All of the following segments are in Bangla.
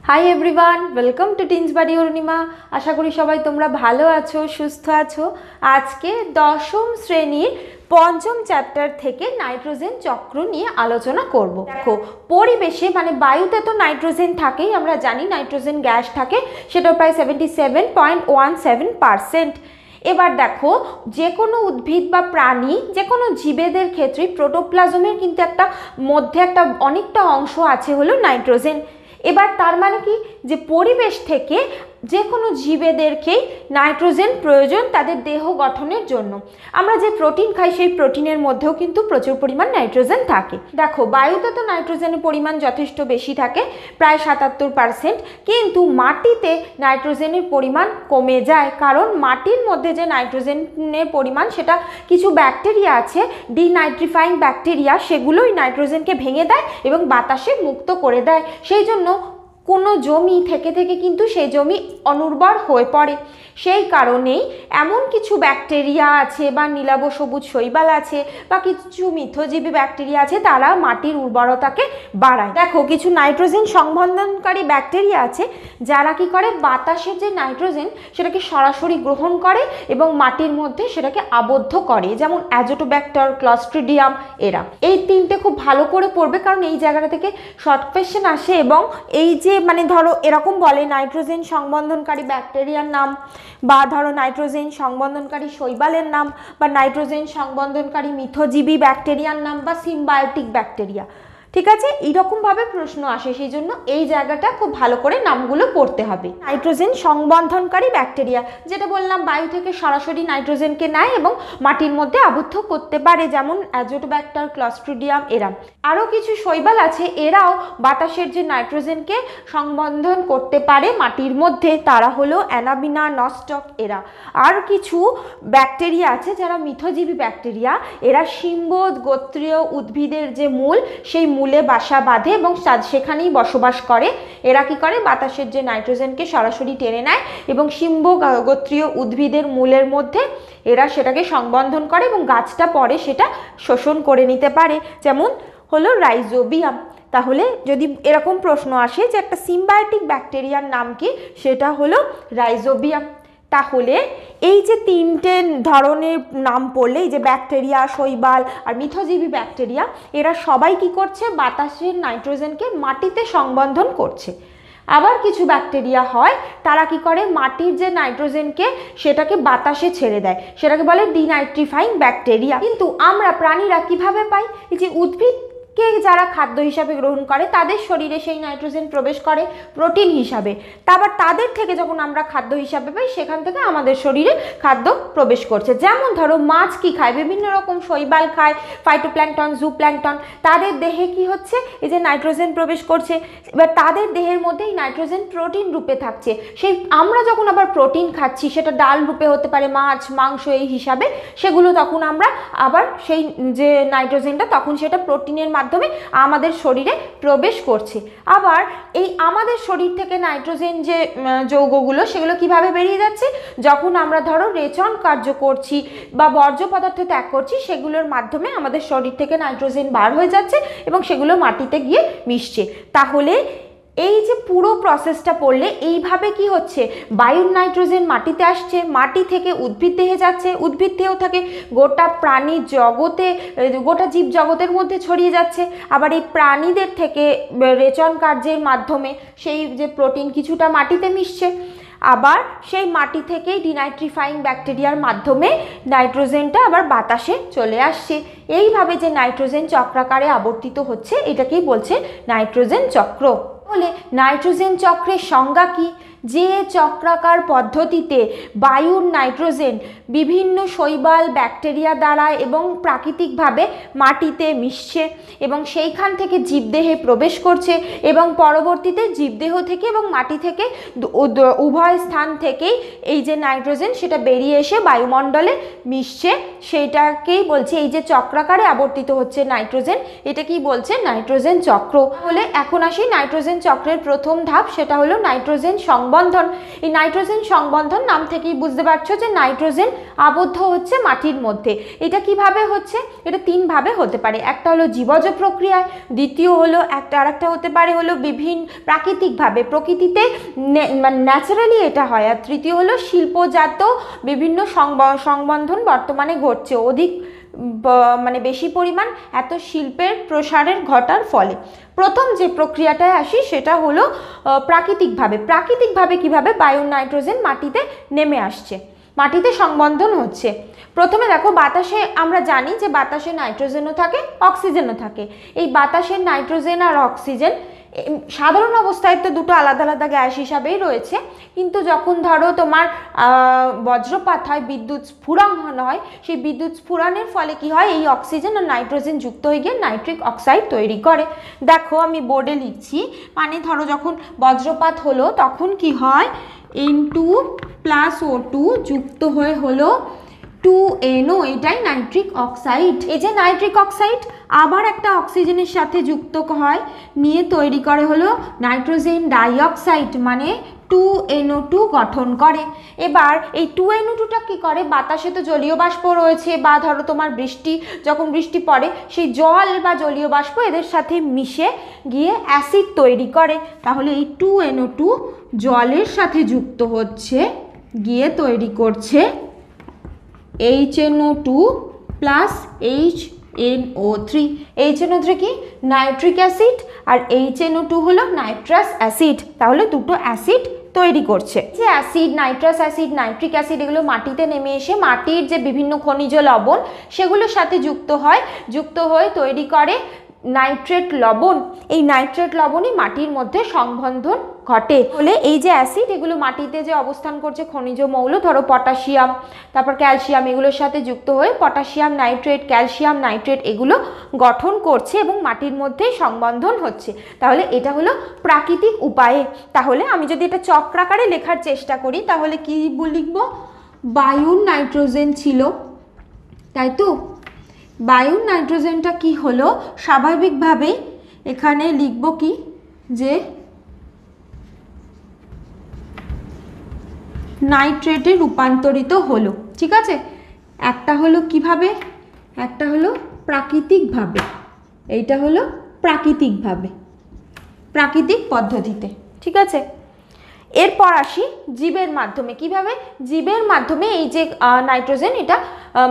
Hi everyone, welcome to teens বাড়ি অরুণিমা। আশা করি সবাই তোমরা ভালো আছো, সুস্থ আছো। আজকে দশম শ্রেণীর পঞ্চম চ্যাপ্টার থেকে নাইট্রোজেন চক্র নিয়ে আলোচনা করব। দেখো, পরিবেশে মানে বায়ুতে তো নাইট্রোজেন থাকেই, আমরা জানি নাইট্রোজেন গ্যাস থাকে, সেটা প্রায় 77.17%। এবার দেখো, যে কোনো উদ্ভিদ বা প্রাণী, যে কোনো জীবেদের ক্ষেত্রে প্রোটোপ্লাজমের কিন্তু মধ্যে অনেকটা অংশ আছে হলো নাইট্রোজেন। এবার তার মানে কি, যে পরিবেশ থেকে যে কোনো জীবেদেরকেই নাইট্রোজেন প্রয়োজন তাদের দেহ গঠনের জন্য। আমরা যে প্রোটিন খাই সেই প্রোটিনের মধ্যেও কিন্তু প্রচুর পরিমাণ নাইট্রোজেন থাকে। দেখো, বায়ুতে তো নাইট্রোজেনের পরিমাণ যথেষ্ট বেশি থাকে, প্রায় 77%, কিন্তু মাটিতে নাইট্রোজেনের পরিমাণ কমে যায়, কারণ মাটির মধ্যে যে নাইট্রোজেনের পরিমাণ, সেটা কিছু ব্যাকটেরিয়া আছে, ডিনাইট্রিফাইং ব্যাকটেরিয়া, সেগুলোই নাইট্রোজেনকে ভেঙে দেয় এবং বাতাসে মুক্ত করে দেয়। সেই জন্য কোনো জমি থেকে কিন্তু সেই জমি অনুর্বর হয়ে পড়ে। সেই কারণেই এমন কিছু ব্যাকটেরিয়া আছে বা নীলাভ সবুজ শৈবাল আছে বা কিছু মিথজীবী ব্যাকটেরিয়া আছে, তারা মাটির উর্বরতাকে বাড়ায়। দেখো, কিছু নাইট্রোজেন সংবন্ধনকারী ব্যাকটেরিয়া আছে যারা কি করে, বাতাসের যে নাইট্রোজেন সেটাকে সরাসরি গ্রহণ করে এবং মাটির মধ্যে সেটাকে আবদ্ধ করে, যেমন অ্যাজোটোব্যাক্টর, ক্লস্ট্রিডিয়াম। এরা এই তিনটে খুব ভালো করে পড়বে, কারণ এই জায়গাটা থেকে শর্ট কোয়েশ্চেন আসে। এবং এই যে মানে ধরো এরকম বলে নাইট্রোজেন সংবন্ধনকারী ব্যাকটেরিয়ার নাম, বা ধরো নাইট্রোজেন সংবন্ধনকারী শৈবালের নাম, বা নাইট্রোজেন সংবন্ধনকারী মিথজীবী ব্যাকটেরিয়ার নাম, বা সিম্বায়োটিক ব্যাকটেরিয়া। ঠিক আছে, এইরকমভাবে প্রশ্ন আসে, সেই জন্য এই জায়গাটা খুব ভালো করে নামগুলো পড়তে হবে। নাইট্রোজেন সংবন্ধনকারী ব্যাকটেরিয়া, যেটা বললাম, বায়ু থেকে সরাসরি নাইট্রোজেনকে নেয় এবং মাটির মধ্যে আবদ্ধ করতে পারে, যেমন অ্যাজোটোব্যাক্টর, ক্লস্ট্রিডিয়াম। এরা আরও কিছু শৈবাল আছে, এরাও বাতাসের যে নাইট্রোজেনকে সংবন্ধন করতে পারে মাটির মধ্যে, তারা হলো অ্যানাবিনা, নস্টক। এরা আর কিছু ব্যাকটেরিয়া আছে যারা মিথজীবী ব্যাকটেরিয়া, এরা শিম্ব গোত্রীয় উদ্ভিদের যে মূল, সেই মূলে বাসা বাঁধে এবং সেখানেই বসবাস করে। এরা কি করে, বাতাসের যে নাইট্রোজেনকে সরাসরি টেনে নেয় এবং শিম্ব গোত্রীয় উদ্ভিদের মূলের মধ্যে এরা সেটাকে সংবন্ধন করে এবং গাছটা পরে সেটা শোষণ করে নিতে পারে, যেমন হলো রাইজোবিয়াম। তাহলে যদি এরকম প্রশ্ন আসে যে একটা সিম্বায়োটিক ব্যাকটেরিয়ার নাম কি, সেটা হলো রাইজোবিয়াম। তাহলে এই যে তিনটে ধরনের নাম পড়লে, এই যে ব্যাকটেরিয়া, শৈবাল আর মিথজীবী ব্যাকটেরিয়া, এরা সবাই কি করছে, বাতাসের নাইট্রোজেনকে মাটিতে সংবন্ধন করছে। আবার কিছু ব্যাকটেরিয়া হয়, তারা কি করে, মাটির যে নাইট্রোজেনকে সেটাকে বাতাসে ছেড়ে দেয়, সেটাকে বলে ডিনাইট্রিফাইং ব্যাকটেরিয়া। কিন্তু আমরা প্রাণীরা কিভাবে পাই, এই যে উদ্ভিদকে যারা খাদ্য হিসাবে গ্রহণ করে তাদের শরীরে সেই নাইট্রোজেন প্রবেশ করে প্রোটিন হিসাবে, তারপর তাদের থেকে যখন আমরা খাদ্য হিসাবে পাই, সেখান থেকে আমাদের শরীরে খাদ্য প্রবেশ করছে। যেমন ধরো, মাছ কি খায়, বিভিন্ন রকম শৈবাল খায়, ফাইটোপ্ল্যাঙ্কটন, জুপ্ল্যাঙ্কটন, তাদের দেহে কি হচ্ছে, এই যে নাইট্রোজেন প্রবেশ করছে। এবার তাদের দেহের মধ্যে এই নাইট্রোজেন প্রোটিন রূপে থাকছে। সেই আমরা যখন আবার প্রোটিন খাচ্ছি, সেটা ডাল রূপে হতে পারে, মাছ, মাংস এই হিসাবে, সেগুলো তখন আমরা আবার সেই যে নাইট্রোজেনটা, তখন সেটা প্রোটিনের মাধ্যমে আমাদের শরীরে প্রবেশ করছে। আবার এই আমাদের শরীর থেকে নাইট্রোজেন যে যৌগগুলো, সেগুলো কিভাবে বেরিয়ে যাচ্ছে, যখন আমরা ধরো রেচন কার্য করছি বা বর্জ্য পদার্থ ত্যাগ করছি, সেগুলোর মাধ্যমে আমাদের শরীর থেকে নাইট্রোজেন বার হয়ে যাচ্ছে এবং সেগুলো মাটিতে গিয়ে মিশছে। তাহলে এই যে পুরো প্রসেসটা পড়লে এইভাবে কি হচ্ছে, বায়ুর নাইট্রোজেন মাটিতে আসছে, মাটি থেকে উদ্ভিদ দেহে যাচ্ছে, উদ্ভিদ দেহেও থাকে গোটা প্রাণী জগতে, গোটা জীব জগতের মধ্যে ছড়িয়ে যাচ্ছে। আবার এই প্রাণীদের থেকে রেচন কার্যের মাধ্যমে সেই যে প্রোটিন কিছুটা মাটিতে মিশছে, আবার সেই মাটি থেকেই ডিনাইট্রিফাইং ব্যাকটেরিয়ার মাধ্যমে নাইট্রোজেনটা আবার বাতাসে চলে আসছে। এইভাবে যে নাইট্রোজেন চক্রাকারে আবর্তিত হচ্ছে, এটাকেই বলছে নাইট্রোজেন চক্র। তাহলে নাইট্রোজেন চক্রের সংজ্ঞা কি, যে চক্রাকার পদ্ধতিতে বায়ুর নাইট্রোজেন বিভিন্ন শৈবাল ব্যাকটেরিয়া দ্বারা এবং প্রাকৃতিকভাবে মাটিতে মিশছে এবং সেইখান থেকে জীবদেহে প্রবেশ করছে এবং পরবর্তীতে জীবদেহ থেকে এবং মাটি থেকে উভয় স্থান থেকেই এই যে নাইট্রোজেন সেটা বেরিয়ে এসে বায়ুমণ্ডলে মিশছে, সেইটাকেই বলছে এই যে চক্রাকারে আবর্তিত হচ্ছে নাইট্রোজেন, এটাকেই বলছে নাইট্রোজেন চক্র। বলে এখন আসি নাইট্রোজেন চক্রের প্রথম ধাপ, সেটা হলো নাইট্রোজেন সংবন্ধন সংবন্ধন। এই নাইট্রোজেন সংবন্ধন নাম থেকেই বুঝতে পারছো যে নাইট্রোজেন আবদ্ধ হচ্ছে মাটির মধ্যে। এটা কিভাবে হচ্ছে? এটা তিনভাবে হতে পারে। একটা হলো জীবজ প্রক্রিয়ায়, দ্বিতীয় হলো আরেকটা হতে পারে হলো বিভিন্ন প্রাকৃতিকভাবে, প্রকৃতিতে মানে ন্যাচারালি এটা হয়, আর তৃতীয় হলো শিল্পজাত বিভিন্ন সংবন্ধন বর্তমানে ঘটছে অধিক মানে বেশি পরিমাণ এত শিল্পের প্রসারের ঘটার ফলে। প্রথম যে প্রক্রিয়াটায় আসি সেটা হলো প্রাকৃতিকভাবে কিভাবে বায়ুর নাইট্রোজেন মাটিতে নেমে আসছে, মাটিতে সংবন্ধন হচ্ছে। প্রথমে দেখো, বাতাসে আমরা জানি যে বাতাসে নাইট্রোজেনও থাকে, অক্সিজেনও থাকে। এই বাতাসের নাইট্রোজেন আর অক্সিজেন সাধারণ অবস্থায় তো দুটো আলাদা আলাদা গ্যাস হিসাবেই রয়েছে, কিন্তু যখন ধরো তোমার বজ্রপাত হয়, বিদ্যুৎ স্ফুরণ হয়, সেই বিদ্যুৎ স্ফুরণের ফলে কি হয়, এই অক্সিজেন আর নাইট্রোজেন যুক্ত হয়ে গিয়ে নাইট্রিক অক্সাইড তৈরি করে। দেখো আমি বোর্ডে লিখছি, মানে ধরো যখন বজ্রপাত হলো তখন কি হয়, N2 + O2 যুক্ত হয়ে হলো 2NO, এটাই নাইট্রিক অক্সাইড। এই যে নাইট্রিক অক্সাইড আবার একটা অক্সিজেনের সাথে যুক্ত হয়, নিয়ে তৈরি করে হলো নাইট্রোজেন ডাইঅক্সাইড, মানে 2NO2 গঠন করে। এবার এই 2NO2টা কি করে, বাতাসে তো জলীয় বাষ্প রয়েছে, বা ধরো তোমার যখন বৃষ্টি পড়ে সেই জল বা জলীয় বাষ্প এদের সাথে মিশে গিয়ে অ্যাসিড তৈরি করে। তাহলে এই 2NO2 জলের সাথে যুক্ত হচ্ছে, গিয়ে তৈরি করছে HNO2 + HNO3। HNO3 কি? নাইট্রিক অ্যাসিড, আর HNO2 হলো নাইট্রাস অ্যাসিড। তাহলে দুটো অ্যাসিড তৈরি করছে। যে acid, nitrous acid, nitric acid, এগুলো মাটিতে নেমে এসে মাটির যে বিভিন্ন খনিজ লবণ সেগুলোর সাথে যুক্ত হয়ে তৈরি করে নাইট্রেট লবণ। এই নাইট্রেট লবণই মাটির মধ্যে সংবন্ধন ঘটে। বলে এই যে অ্যাসিড, এগুলো মাটিতে যে অবস্থান করছে খনিজ মৌল, ধরো পটাশিয়াম, তারপর ক্যালসিয়াম, এগুলোর সাথে যুক্ত হয়ে পটাশিয়াম নাইট্রেট, ক্যালসিয়াম নাইট্রেট এগুলো গঠন করছে এবং মাটির মধ্যে সংবন্ধন হচ্ছে। তাহলে এটা হলো প্রাকৃতিক উপায়ে। তাহলে আমি যদি এটা চক্রাকারে লেখার চেষ্টা করি তাহলে কি লিখব, বায়ুর নাইট্রোজেন ছিল, তাই তো? বায়ুর নাইট্রোজেনটা কি হলো, স্বাভাবিকভাবেই এখানে লিখব কি, যে নাইট্রেটে রূপান্তরিত হলো। ঠিক আছে, একটা হলো কিভাবে, একটা হলো প্রাকৃতিকভাবে, এইটা হলো প্রাকৃতিকভাবে, প্রাকৃতিক পদ্ধতিতে। ঠিক আছে, এরপর আসি জীবের মাধ্যমে। কিভাবে? জীবের মাধ্যমে এই যে নাইট্রোজেন, এটা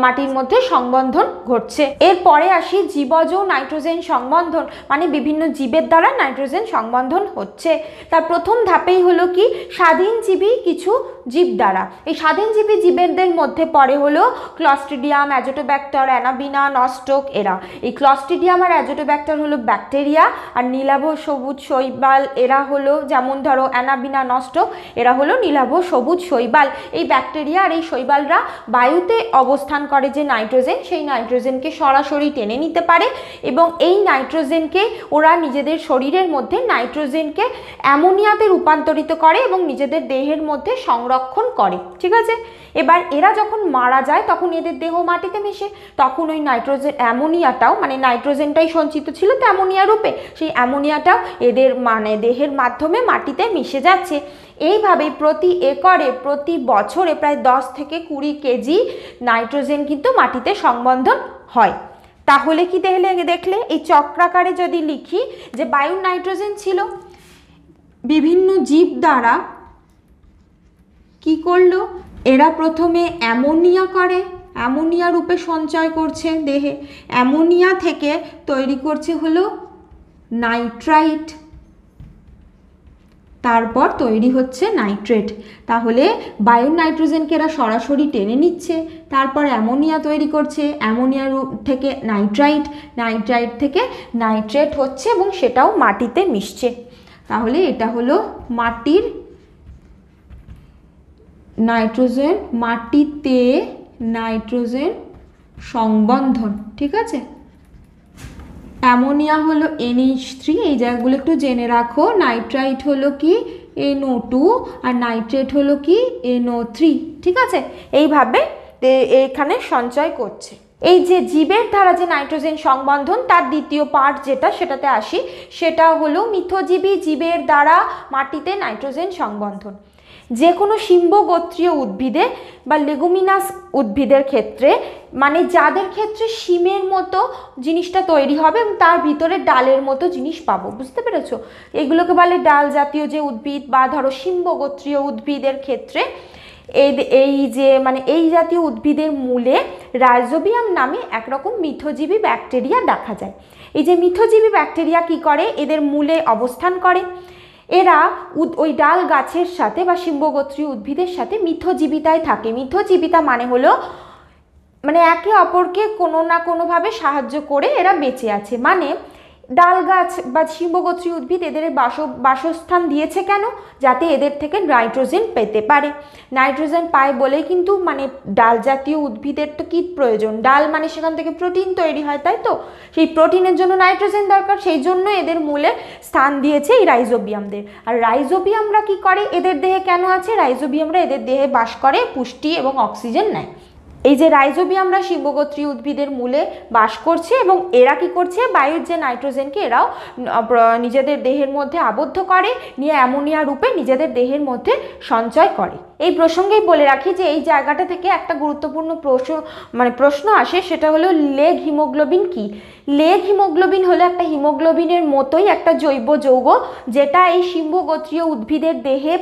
মাটির মধ্যে সংবন্ধন ঘটছে। এরপরে আসি জীবজ নাইট্রোজেন সংবন্ধন, মানে বিভিন্ন জীবের দ্বারা নাইট্রোজেন সংবন্ধন হচ্ছে। তার প্রথম ধাপেই হলো কি, স্বাধীনজীবী কিছু জীব দ্বারা। এই স্বাধীনজীবী জীবেদের মধ্যে পড়ে হলো ক্লস্ট্রিডিয়াম, অ্যাজোটোব্যাক্টার, অ্যানাবিনা, নস্টক এরা। এই ক্লস্ট্রিডিয়াম আর অ্যাজোটোব্যাক্টার হলো ব্যাকটেরিয়া, আর নীলাভ সবুজ শৈবাল এরা হলো, যেমন ধরো অ্যানাবিনা, নস্টক এরা হলো নীলাভ সবুজ শৈবাল। এই ব্যাকটেরিয়া আর এই শৈবালরা বায়ুতে অবস্থান করে যে নাইট্রোজেন, সেই নাইট্রোজেনকে সরাসরি টেনে নিতে পারে এবং এই নাইট্রোজেনকে ওরা নিজেদের শরীরের মধ্যে নাইট্রোজেনকে অ্যামোনিয়াতে রূপান্তরিত করে এবং নিজেদের দেহের মধ্যে সংরক্ষণ করে। ঠিক আছে, এবার এরা যখন মারা যায় তখন এদের দেহ মাটিতে মেশে, তখন ওই নাইট্রোজেন অ্যামোনিয়াটাও, মানে নাইট্রোজেনটাই সঞ্চিত ছিল তো অ্যামোনিয়া রূপে, সেই অ্যামোনিয়াটাও এদের মানে দেহের মাধ্যমে মাটিতে মিশে যাচ্ছে। এইভাবে প্রতি একরে প্রতি বছরে প্রায় 10 থেকে 20 কেজি নাইট্রোজেন কিন্তু মাটিতে সংবন্ধন হয়। তাহলে কি দেখলে এই চক্রাকারে যদি লিখি যে বায়ুর নাইট্রোজেন ছিল, বিভিন্ন জীব দ্বারা কি করলো, এরা প্রথমে অ্যামোনিয়া করে, অ্যামোনিয়া রূপে সঞ্চয় করছে দেহে, অ্যামোনিয়া থেকে তৈরি করছে হলো নাইট্রাইট, তারপর তৈরি হচ্ছে নাইট্রেট। তাহলে বায়ুর নাইট্রোজেনকে এরা সরাসরি টেনে নিচ্ছে, তারপর অ্যামোনিয়া তৈরি করছে, অ্যামোনিয়া থেকে নাইট্রাইট, নাইট্রাইট থেকে নাইট্রেট হচ্ছে এবং সেটাও মাটিতে মিশছে। তাহলে এটা হলো মাটির নাইট্রোজেন, মাটিতে নাইট্রোজেন সংবন্ধন। ঠিক আছে, অ্যামোনিয়া হলো NH3, এই জায়গাগুলো একটু জেনে রাখো। নাইট্রাইট হলো কি NO2, আর নাইট্রেট হলো কি NO3। ঠিক আছে, এইভাবে এখানে সঞ্চয় করছে। এই যে জীবের দ্বারা যে নাইট্রোজেন সংবন্ধন, তার দ্বিতীয় পার্ট যেটা, সেটাতে আসি, সেটা হলো মিথজীবী জীবের দ্বারা মাটিতে নাইট্রোজেন সংবন্ধন। যে কোনো শিম্বগোত্রীয় উদ্ভিদে বা লেগুমিনাস উদ্ভিদের ক্ষেত্রে, মানে যাদের ক্ষেত্রে শিমের মতো জিনিসটা তৈরি হবে এবং তার ভিতরে ডালের মতো জিনিস পাবো, বুঝতে পেরেছো? এগুলোকে বলে ডাল জাতীয় যে উদ্ভিদ বা ধরো শিম্বগোত্রীয় উদ্ভিদের ক্ষেত্রে এই যে মানে এই জাতীয় উদ্ভিদের মূলে রাইজোবিয়াম নামে একরকম মিথজীবী ব্যাকটেরিয়া দেখা যায়। এই যে মিথজীবী ব্যাকটেরিয়া কি করে, এদের মূলে অবস্থান করে। এরা ওই ডাল গাছের সাথে বা শিম্বগোত্রীয় উদ্ভিদের সাথে মিথজীবিতায় থাকে। মিথজীবিতা মানে হলো মানে একে অপরকে কোনো না কোনোভাবে সাহায্য করে এরা বেঁচে আছে। মানে ডাল গাছ বা শিম্বগোত্রীয় উদ্ভিদ এদের বাসস্থান দিয়েছে কেন, যাতে এদের থেকে নাইট্রোজেন পেতে পারে। নাইট্রোজেন পায় বলেই কিন্তু মানে ডাল জাতীয় উদ্ভিদের তো কী প্রয়োজন, ডাল মানে সেখান থেকে প্রোটিন তৈরি হয়, তাই তো? সেই প্রোটিনের জন্য নাইট্রোজেন দরকার, সেই জন্য এদের মূলে স্থান দিয়েছে এই রাইজোবিয়ামদের। আর রাইজোবিয়ামরা কি করে, এদের দেহে কেন আছে? রাইজোবিয়ামরা এদের দেহে বাস করে, পুষ্টি এবং অক্সিজেন নেয়। এই যে রাইজোবিয়ামরা শিম্বগোত্রীয় উদ্ভিদের মূলে বাস করছে এবং এরা কি করছে, বায়ুর যে নাইট্রোজেনকে এরাও নিজেদের দেহের মধ্যে আবদ্ধ করে নিয়ে অ্যামোনিয়া রূপে নিজেদের দেহের মধ্যে সঞ্চয় করে। এই প্রসঙ্গেই বলে রাখি যে এই জায়গাটা থেকে একটা গুরুত্বপূর্ণ প্রশ্ন আসে, সেটা হলো লেগ হিমোগ্লোবিন কি? লেগ হিমোগ্লোবিন হলো একটা হিমোগ্লোবিনের মতোই একটা জৈব যৌগ, যেটা এই শিম্বগোত্রীয় উদ্ভিদের দেহে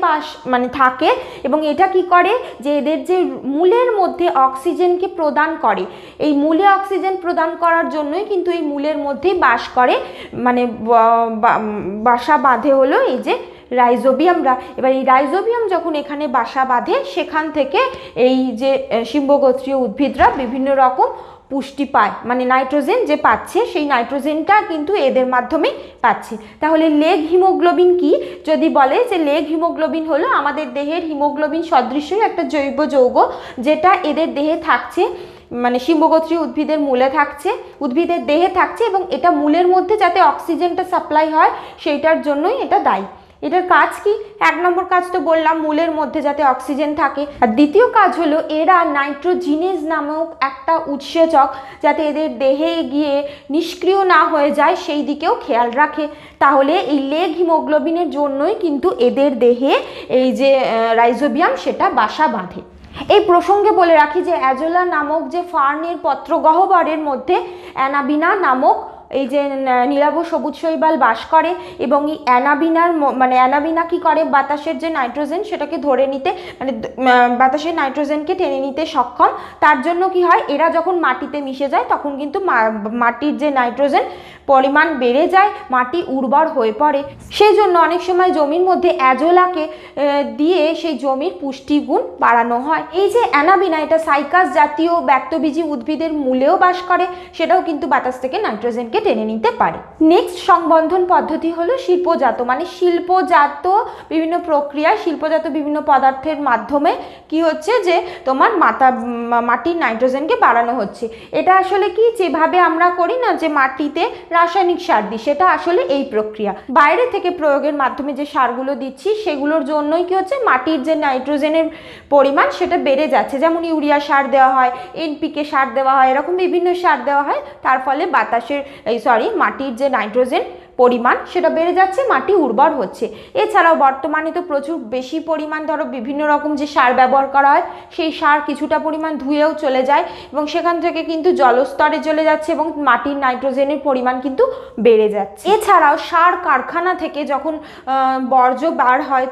থাকে এবং এটা কি করে যে এদের যে মূলের মধ্যে অক্সিজেনকে প্রদান করে। এই মূলে অক্সিজেন প্রদান করার জন্যই কিন্তু এই মূলের মধ্যেই বাস করে, মানে বাসা বাঁধে হলো এই যে রাইজোবিয়ামরা। এবার এই রাইজোবিয়াম যখন এখানে বাসা বাঁধে, সেখান থেকে এই যে শিম্বগোত্রীয় উদ্ভিদরা বিভিন্ন রকম পুষ্টি পায়, মানে নাইট্রোজেন যে পাচ্ছে সেই নাইট্রোজেনটা কিন্তু এদের মাধ্যমেই পাচ্ছে। তাহলে লেগ হিমোগ্লোবিন কি? যদি বলে যে লেগ হিমোগ্লোবিন হলো আমাদের দেহের হিমোগ্লোবিন সদৃশই একটা জৈব যৌগ, যেটা এদের দেহে থাকছে, মানে শিম্বগোত্রীয় উদ্ভিদের মূলে থাকছে, উদ্ভিদের দেহে থাকছে এবং এটা মূলের মধ্যে যাতে অক্সিজেনটা সাপ্লাই হয় সেইটার জন্যই এটা দায়ী। এটার কাজ কি? 1 নম্বর কাজ তো বললাম, মূলের মধ্যে যাতে অক্সিজেন থাকে। আর দ্বিতীয় কাজ হলো এরা নাইট্রোজিনেজ নামক একটা উৎসেচক, যাতে এদের দেহে গিয়ে নিষ্ক্রিয় না হয়ে যায় সেই দিকেও খেয়াল রাখে। তাহলে এই লেগ হিমোগ্লোবিনের জন্যই কিন্তু এদের দেহে এই যে রাইজোবিয়াম সেটা বাসা বাঁধে। এই প্রসঙ্গে বলে রাখি যে অ্যাজোলা নামক যে ফার্নের পত্রগহ্বরের মধ্যে অ্যানাবিনা নামক এই যে নীলাভ সবুজ শৈবাল বাস করে এবং এই অ্যানাবিনা কি করে, বাতাসের যে নাইট্রোজেন সেটাকে ধরে নিতে, মানে বাতাসের নাইট্রোজেনকে টেনে নিতে সক্ষম। তার জন্য কি হয়, এরা যখন মাটিতে মিশে যায় তখন কিন্তু মাটির যে নাইট্রোজেন পরিমাণ বেড়ে যায়, মাটি উর্বর হয়ে পড়ে। সেই জন্য অনেক সময় জমির মধ্যে অ্যাজোলাকে দিয়ে সেই জমির পুষ্টিগুণ বাড়ানো হয়। এই যে অ্যানাবিনা, এটা সাইকাস জাতীয় ব্যক্তবীজী উদ্ভিদের মূলেও বাস করে, সেটাও কিন্তু বাতাস থেকে নাইট্রোজেনকে টেনে নিতে পারে। নেক্সট সংবন্ধন পদ্ধতি হলো শিল্পজাত, মানে শিল্পজাত বিভিন্ন প্রক্রিয়া, শিল্পজাত বিভিন্ন পদার্থের মাধ্যমে কি হচ্ছে যে তোমার মাটির নাইট্রোজেনকে বাড়ানো হচ্ছে। এটা আসলে কি, যেভাবে আমরা করি না যে মাটিতে রাসায়নিক সার দিই, সেটা আসলে এই প্রক্রিয়া। বাইরে থেকে প্রয়োগের মাধ্যমে যে সারগুলো দিচ্ছি সেগুলোর জন্যই কি হচ্ছে, মাটির যে নাইট্রোজেনের পরিমাণ সেটা বেড়ে যাচ্ছে। যেমন ইউরিয়া সার দেওয়া হয়, এনপিকে সার দেওয়া হয়, এরকম বিভিন্ন সার দেওয়া হয়, তার ফলে মাটির যে নাইট্রোজেন পরিমাণ সেটা বেড়ে যাচ্ছে, মাটি উর্বর হচ্ছে। এছাড়াও বর্তমানে তো প্রচুর বেশি পরিমাণ ধরো বিভিন্ন রকম যে সার ব্যবহার করা হয়, সেই সার কিছুটা পরিমাণ ধুয়েও চলে যায় এবং সেখান থেকে কিন্তু জলস্তরে চলে যাচ্ছে এবং মাটির নাইট্রোজেনের পরিমাণ কিন্তু বেড়ে যাচ্ছে। এছাড়াও সার কারখানা থেকে যখন বর্জ্য বার হয়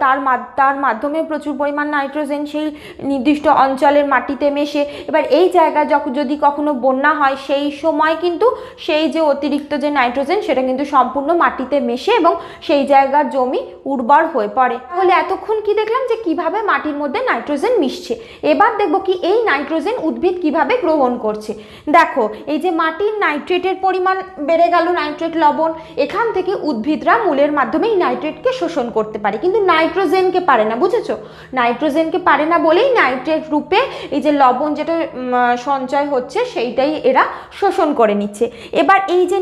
তার মাধ্যমে প্রচুর পরিমাণ নাইট্রোজেন সেই নির্দিষ্ট অঞ্চলের মাটিতে মেশে। এবার এই জায়গায় যদি কখনো বন্যা হয়, সেই সময় কিন্তু সেই যে অতিরিক্ত যে নাইট্রোজেন সেটা কিন্তু সম্পূর্ণ মাটিতে মেশে এবং সেই জায়গার জমি উর্বর হয়ে পড়ে। তাহলে এতক্ষণ কি দেখলাম যে কিভাবে মাটির মধ্যে নাইট্রোজেন মিশছে। এবার দেখব কি এই নাইট্রোজেন উদ্ভিদ কিভাবে গ্রহণ করছে। দেখো, এই যে মাটির নাইট্রেটের পরিমাণ বেড়ে গেল, নাইট্রেট লবণ, এখান থেকে উদ্ভিদরা মূলের মাধ্যমে এই নাইট্রেটকে শোষণ করতে পারে, কিন্তু নাইট্রোজেনকে পারে না। বুঝেছো? নাইট্রোজেনকে পারে না বলেই নাইট্রেট রূপে এই যে লবণ যেটা সঞ্চয় হচ্ছে সেইটাই এরা শোষণ করে নিচ্ছে। এবার এই যে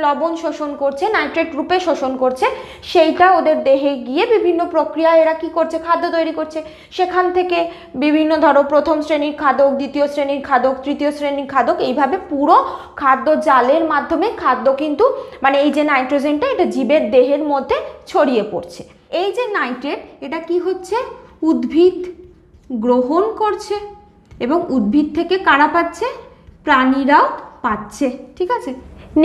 লবণ শোষণ করছে, নাইট্রেট রূপে শোষণ করছে, সেইটা ওদের দেহে গিয়ে বিভিন্ন প্রক্রিয়া এরা কি করছে, খাদ্য তৈরি করছে। সেখান থেকে বিভিন্ন ধরো প্রথম শ্রেণীর খাদক, দ্বিতীয় শ্রেণীর খাদক, তৃতীয় শ্রেণীর খাদক, এইভাবে পুরো খাদ্য জালের মাধ্যমে খাদ্য কিন্তু মানে এই যে নাইট্রোজেনটা এটা জীবের দেহের মধ্যে ছড়িয়ে পড়ছে। এই যে নাইট্রেট এটা কি হচ্ছে, উদ্ভিদ গ্রহণ করছে এবং উদ্ভিদ থেকে কারা পাচ্ছে, প্রাণীরাও পাচ্ছে। ঠিক আছে,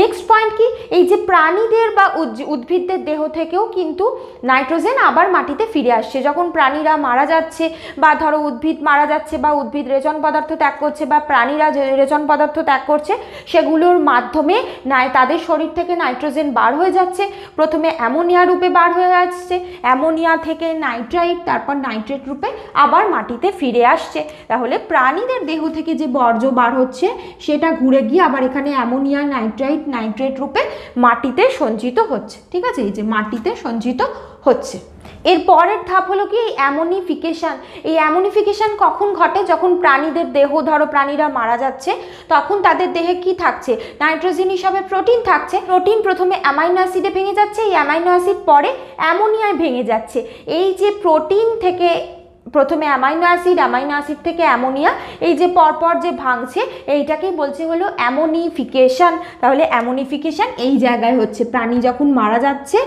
নেক্সট পয়েন্ট কি, এই যে প্রাণীদের বা উদ্ভিদদের দেহ থেকেও কিন্তু নাইট্রোজেন আবার মাটিতে ফিরে আসছে। যখন প্রাণীরা মারা যাচ্ছে বা ধরো উদ্ভিদ মারা যাচ্ছে বা উদ্ভিদ রেচন পদার্থ ত্যাগ করছে বা প্রাণীরা যে রেচন পদার্থ ত্যাগ করছে, সেগুলোর মাধ্যমে তাদের শরীর থেকে নাইট্রোজেন বার হয়ে যাচ্ছে। প্রথমে অ্যামোনিয়া রূপে বার হয়ে আসছে, অ্যামোনিয়া থেকে নাইট্রাইট, তারপর নাইট্রেট রূপে আবার মাটিতে ফিরে আসছে। তাহলে প্রাণীদের দেহ থেকে যে বর্জ্য বার হচ্ছে সেটা ঘুরে গিয়ে আবার এখানে অ্যামোনিয়া, নাইট্রেট রূপে মাটিতে সঞ্চিত হচ্ছে। ঠিক আছে, এই যে মাটিতে সঞ্চিত হচ্ছে। এর পরের ধাপ হলো কি, অ্যামোনিফিকেশন। এই অ্যামোনিফিকেশন কখন ঘটে, যখন প্রাণীদের দেহ, ধরো প্রাণীরা মারা যাচ্ছে, তখন তাদের দেহে কি থাকছে, নাইট্রোজেন হিসাবে প্রোটিন থাকছে। প্রোটিন প্রথমে অ্যামাইনো অ্যাসিডে ভেঙে যাচ্ছে, এই অ্যামাইনো অ্যাসিড পরে অ্যামোনিয়ায় ভেঙে যাচ্ছে। এই যে প্রোটিন থেকে প্রথমে অ্যামাইনো অ্যাসিড থেকে অ্যামোনিয়া, এই যে পরপর যে ভাঙছে, এইটাকেই বলছে হলো অ্যামোনিফিকেশন। তাহলে অ্যামোনিফিকেশন এই জায়গায় হচ্ছে, প্রাণী যখন মারা যাচ্ছে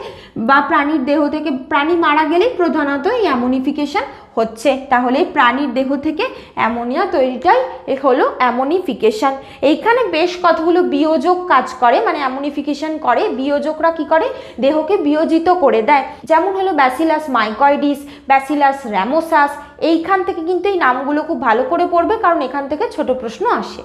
বা প্রাণীর দেহ থেকে, প্রাণী মারা গেলেই প্রধানত এই অ্যামোনিফিকেশন হচ্ছে। তাহলে প্রাণীর দেহ থেকে অ্যামোনিয়া তৈরিটাই হলো অ্যামোনিফিকেশন। এইখানে বেশ কতগুলো বিয়োজক কাজ করে, মানে অ্যামোনিফিকেশন করে। বিয়োজকরা কি করে, দেহকে বিয়োজিত করে দেয়। যেমন হলো ব্যাসিলাস মাইকয়েডিস, ব্যাসিলাস র্যামোসাস। এইখান থেকে কিন্তু এই নামগুলো খুব ভালো করে পড়বে, কারণ এখান থেকে ছোট প্রশ্ন আসে।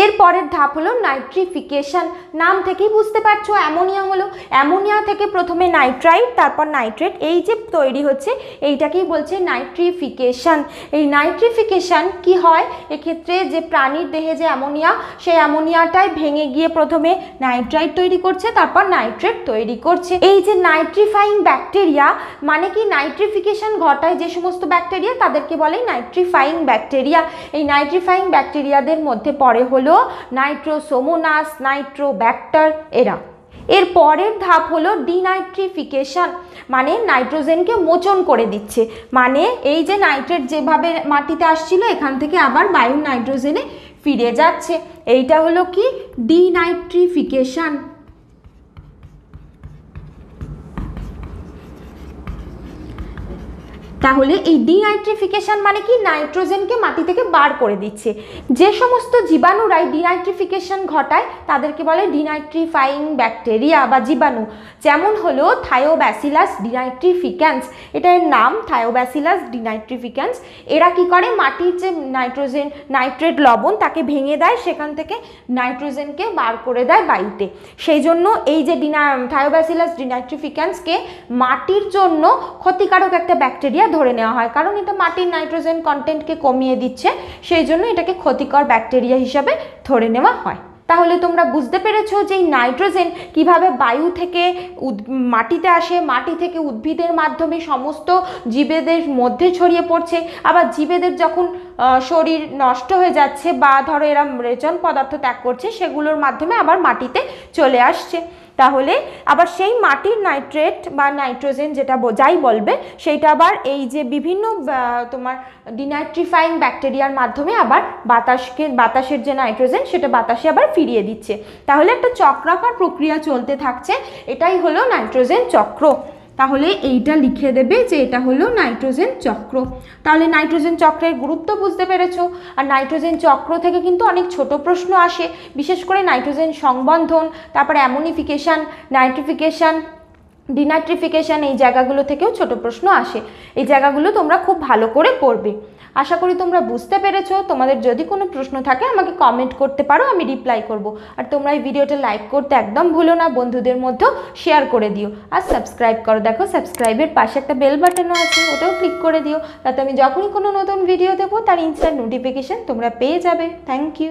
এর পরের ধাপ হলো নাইট্রিফিকেশন। নাম থেকেই বুঝতে পারছো, অ্যামোনিয়া হলো, অ্যামোনিয়া থেকে প্রথমে নাইট্রাইট, তারপর নাইট্রেট, এই যে তৈরি হচ্ছে এইটাকেই বলছে নাইট্রিফিকেশন। এই নাইট্রিফিকেশন কি হয়, এক্ষেত্রে যে প্রাণীর দেহে যে অ্যামোনিয়া, সেই অ্যামোনিয়াটাই ভেঙে গিয়ে প্রথমে নাইট্রাইট তৈরি করছে, তারপর নাইট্রেট তৈরি করছে। এই যে নাইট্রিফাইং ব্যাকটেরিয়া, মানে কি নাইট্রিফিকেশন ঘটায় যে সমস্ত ব্যাকটেরিয়া, তাদেরকে বলে নাইট্রিফাইং ব্যাকটেরিয়া। এই নাইট্রিফাইং ব্যাকটেরিয়াদের মধ্যে পড়ে হলো নাইট্রোসোমোনাস, নাইট্রোব্যাক্টার এরা। এর পরের ধাপ হলো ডিনাইট্রিফিকেশন, মানে নাইট্রোজেনকে মোচন করে দিচ্ছে। মানে এই যে নাইট্রেট যেভাবে মাটিতে আসছিল, এখান থেকে আবার বায়ুর নাইট্রোজেনে ফিরে যাচ্ছে। এইটা হলো কি, ডিনাইট্রিফিকেশন। তাহলে এই ডিনাইট্রিফিকেশন মানে কি, নাইট্রোজেনকে মাটি থেকে বার করে দিচ্ছে। যে সমস্ত জীবাণুরাই ডিনাইট্রিফিকেশন ঘটায় তাদেরকে বলে ডিনাইট্রিফাইং ব্যাকটেরিয়া বা জীবাণু। যেমন হলো থায়োব্যাসিলাস ডিনাইট্রিফিক্যান্স, এটার নাম থায়োব্যাসিলাস ডিনাইট্রিফিক্যান্স। এরা কি করে, মাটির যে নাইট্রেট লবণ তাকে ভেঙে দেয়, সেখান থেকে নাইট্রোজেনকে বার করে দেয় বায়ুতে। সেই জন্য এই যে থায়োব্যাসিলাস ডিনাইট্রিফিক্যান্সকে মাটির জন্য ক্ষতিকারক একটা ব্যাকটেরিয়া ধরে নেওয়া হয়, কারণ এটা মাটির নাইট্রোজেন কন্টেন্টকে কমিয়ে দিচ্ছে, সেই জন্য এটাকে ক্ষতিকর ব্যাকটেরিয়া হিসাবে ধরে নেওয়া হয়। তাহলে তোমরা বুঝতে পেরেছো যে এই নাইট্রোজেন কিভাবে বায়ু থেকে মাটিতে আসে, মাটি থেকে উদ্ভিদের মাধ্যমে সমস্ত জীবেদের মধ্যে ছড়িয়ে পড়ছে। আবার জীবেদের যখন শরীর নষ্ট হয়ে যাচ্ছে বা ধরো এরা রেচন পদার্থ ত্যাগ করছে, সেগুলোর মাধ্যমে আবার মাটিতে চলে আসছে। তাহলে আবার সেই মাটির নাইট্রেট বা নাইট্রোজেন যেটা যাই বলবে, সেইটা আবার এই যে বিভিন্ন তোমার ডিনাইট্রিফাইং ব্যাকটেরিয়ার মাধ্যমে আবার বাতাসের যে নাইট্রোজেন সেটা বাতাসে আবার ফিরিয়ে দিচ্ছে। তাহলে একটা চক্রাকার প্রক্রিয়া চলতে থাকছে, এটাই হলো নাইট্রোজেন চক্র। তাহলে এইটা লিখে দেবে যে এটা হলো নাইট্রোজেন চক্র। তাহলে নাইট্রোজেন চক্রের গুরুত্ব বুঝতে পেরেছো। আর নাইট্রোজেন চক্র থেকে কিন্তু অনেক ছোট প্রশ্ন আসে, বিশেষ করে নাইট্রোজেন সংবন্ধন, তারপরে অ্যামোনিফিকেশন, নাইট্রিফিকেশন, ডিনাইট্রিফিকেশন, এই জায়গাগুলো থেকেও ছোট প্রশ্ন আসে। এই জায়গাগুলো তোমরা খুব ভালো করে পড়বে। আশা করি তোমরা বুঝতে পেরেছো। তোমাদের যদি কোনো প্রশ্ন থাকে আমাকে কমেন্ট করতে পারো, আমি রিপ্লাই করব। আর তোমরা এই ভিডিওটা লাইক করতে একদম ভুলো না, বন্ধুদের মধ্যেও শেয়ার করে দিও। আর সাবস্ক্রাইব করো, দেখো সাবস্ক্রাইবের পাশে একটা বেল বাটনও আছে, ওটাও ক্লিক করে দিও, তাতে আমি যখনই কোনো নতুন ভিডিও দেবো তার ইনস্ট্যান্ট নোটিফিকেশান তোমরা পেয়ে যাবে। Thank you.